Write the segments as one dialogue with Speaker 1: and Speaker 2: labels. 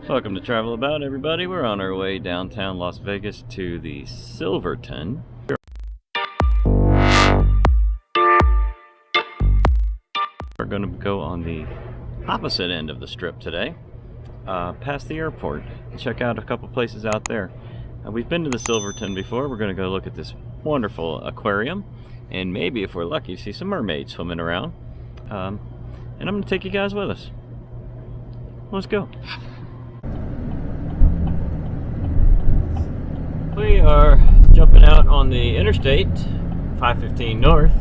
Speaker 1: Welcome to Travel About, everybody. We're on our way downtown Las Vegas to the Silverton. We're going to go on the opposite end of the strip today, past the airport, and check out a couple places out there. We've been to the Silverton before. We're going to go look at this wonderful aquarium, and maybe, if we're lucky, see some mermaids swimming around. And I'm going to take you guys with us. Let's go. We are jumping out on the interstate, 515 north,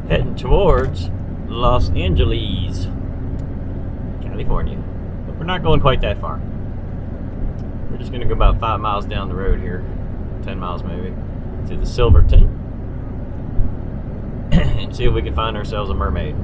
Speaker 1: heading towards Los Angeles, California. But we're not going quite that far. We're just going to go about 5 miles down the road here, 10 miles maybe, to the Silverton, and see if we can find ourselves a mermaid.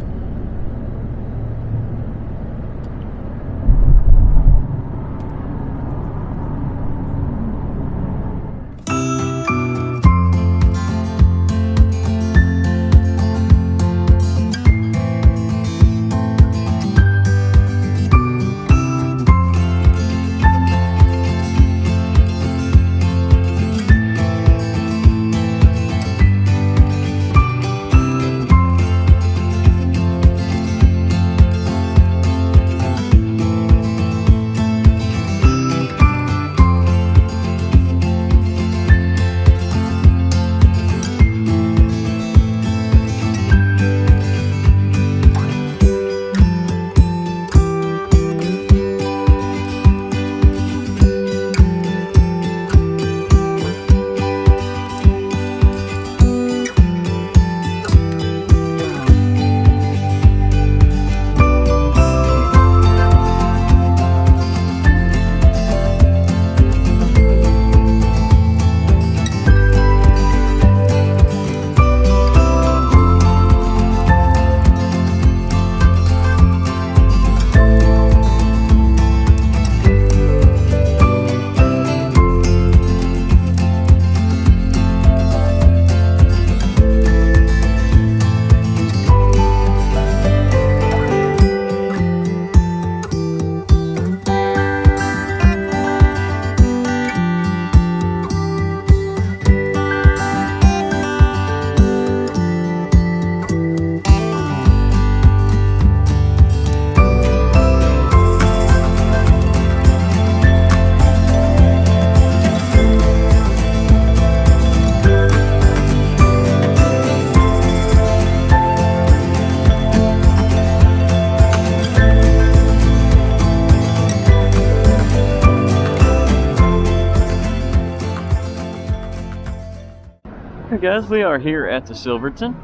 Speaker 1: Hey guys, we are here at the Silverton.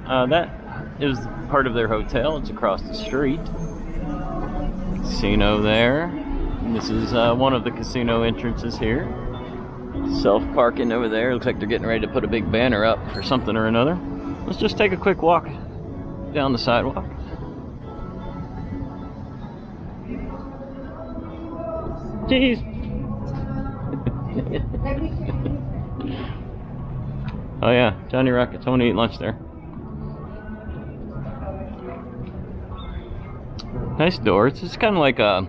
Speaker 1: That is part of their hotel. It's across the street. Casino there. And this is one of the casino entrances here. Self-parking over there. Looks like they're getting ready to put a big banner up for something or another. Let's just take a quick walk down the sidewalk. Jeez. Oh yeah, Johnny Rockets. I want to eat lunch there. Nice door. It's just kind of like a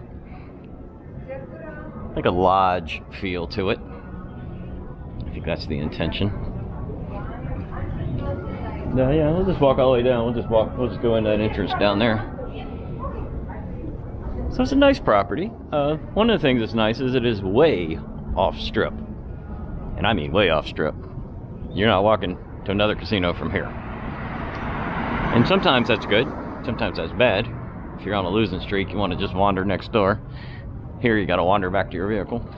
Speaker 1: lodge feel to it. I think that's the intention. No, yeah, we'll just walk all the way down. We'll just go in that entrance down there. So it's a nice property. One of the things that's nice is it is way off strip, and I mean way off strip. You're not walking to another casino from here. And sometimes that's good, sometimes that's bad. If you're on a losing streak, you want to just wander next door. Here you got to wander back to your vehicle.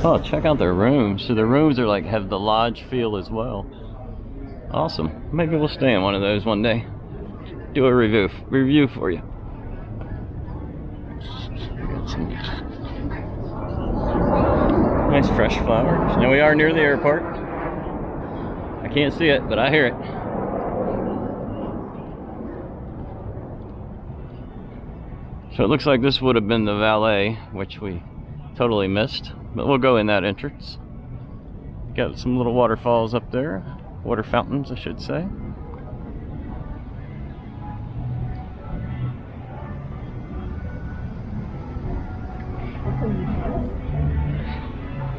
Speaker 1: Oh, check out their rooms. So the rooms are like, have the lodge feel as well. Awesome. Maybe we'll stay in one of those one day. Do a review for you. Nice fresh flowers. Now we are near the airport. I can't see it, but I hear it. So it looks like this would have been the valet, which we totally missed, but we'll go in that entrance. Got some little waterfalls up there. Water fountains, I should say.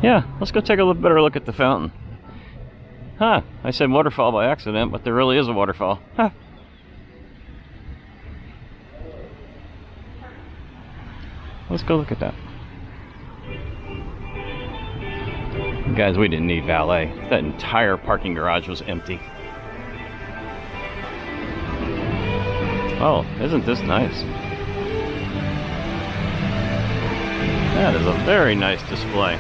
Speaker 1: Yeah, let's go take a little better look at the fountain. Huh, I said waterfall by accident, but there really is a waterfall. Huh. Let's go look at that. Guys, we didn't need valet. That entire parking garage was empty. Oh, isn't this nice? That is a very nice display.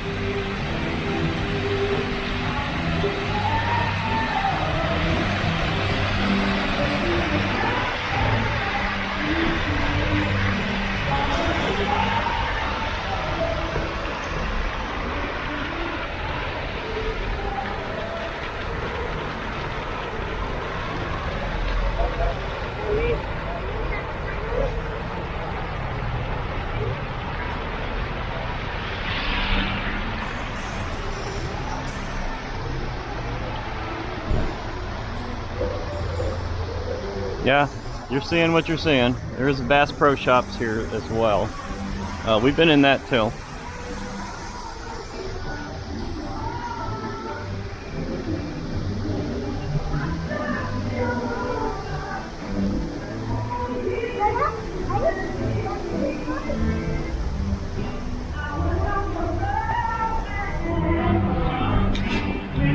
Speaker 1: Yeah, you're seeing what you're seeing. There's Bass Pro Shops here as well. We've been in that too.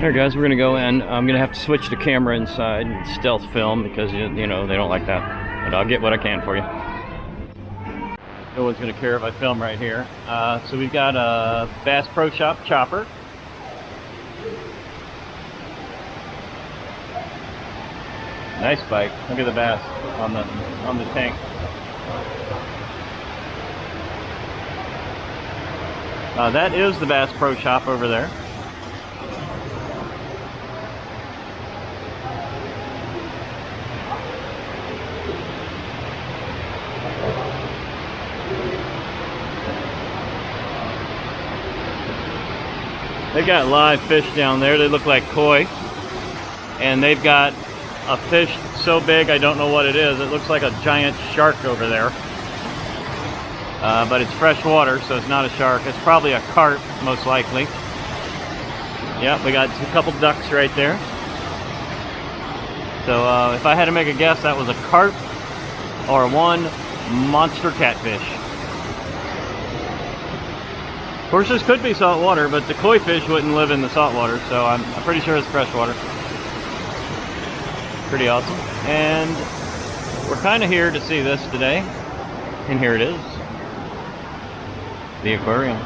Speaker 1: There guys, we're gonna go in. I'm gonna have to switch the camera inside and stealth film because you know they don't like that. But I'll get what I can for you. No one's gonna care if I film right here. So we've got a Bass Pro Shop chopper. Nice bike. Look at the bass on the tank. That is the Bass Pro Shop over there. They got live fish down there. They look like koi. And they've got a fish so big I don't know what it is. It looks like a giant shark over there. But it's fresh water, so it's not a shark. It's probably a carp, most likely. Yep, we got a couple ducks right there. So if I had to make a guess, that was a carp or one monster catfish. Of course, this could be salt water, but the koi fish wouldn't live in the salt water, so I'm pretty sure it's fresh water. Pretty awesome. And we're kind of here to see this today. And here it is. The aquarium.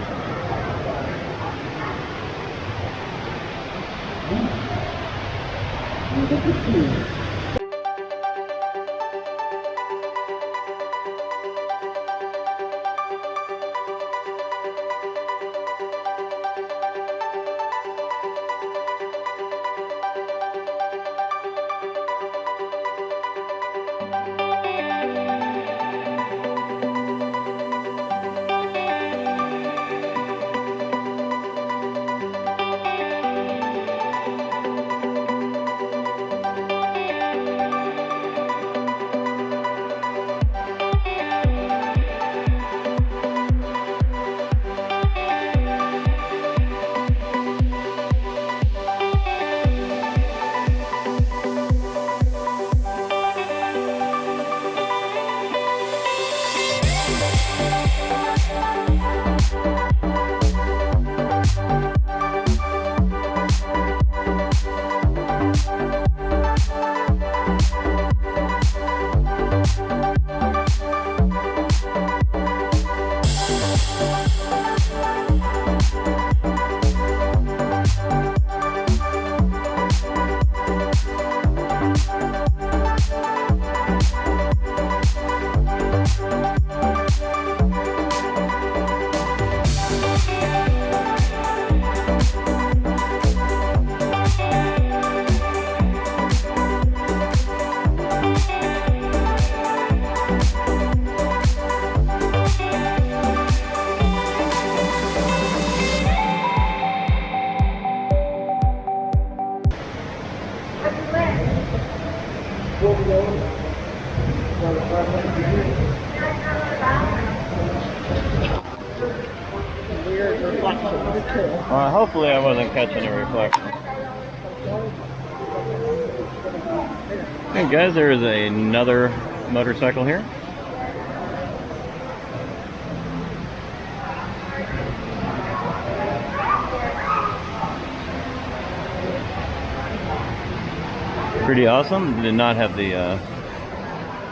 Speaker 2: Weird reflection too.
Speaker 1: Hopefully I wasn't catching a reflection. Hey guys, there is another motorcycle here. Pretty awesome. Did not have the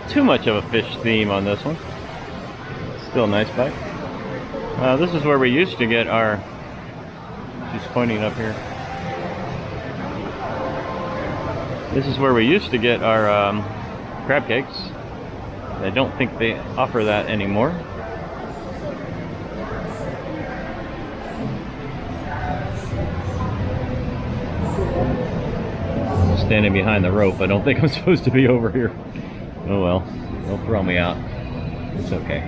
Speaker 1: too much of a fish theme on this one. Still a nice bike. This is where we used to get our... She's pointing up here. This is where we used to get our crab cakes. I don't think they offer that anymore. Standing behind the rope. I don't think I'm supposed to be over here. Oh well, they'll throw me out. It's okay.